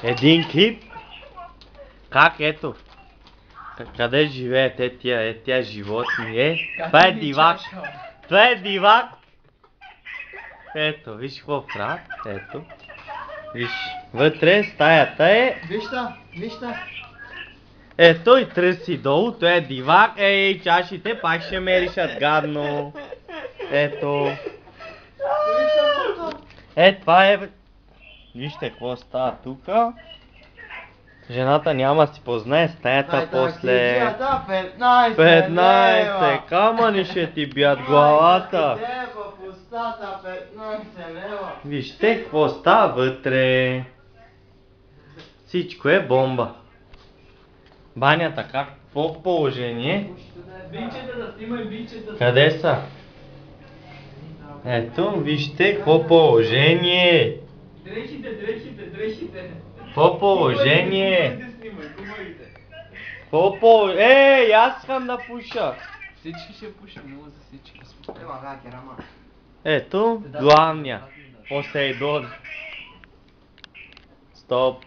Един клип. Как ето? Къде живеят тия животни? Това е дивак. Това е дивак. Ето, виж какво правят. Ето. Виж, вътре стаята е. Вижте. Ето и търси долу, той е дивак. Ей, чашите пак ще меришат гадно. Ето. Това е. Вижте какво става тука. Жената няма си познае стаята после. 15 камъни ще ти бият главата. Вижте какво става вътре. Всичко е бомба. Банята как? Какво положение? Бинчета да снимай, бинчета. Къде са? Ето, вижте какво положение. Дрехите. Какво положение? Какво положение? Ей, аз искам да пуша. Всички ще пушим, много за всички. Ето, главния. Посейдон. Стоп.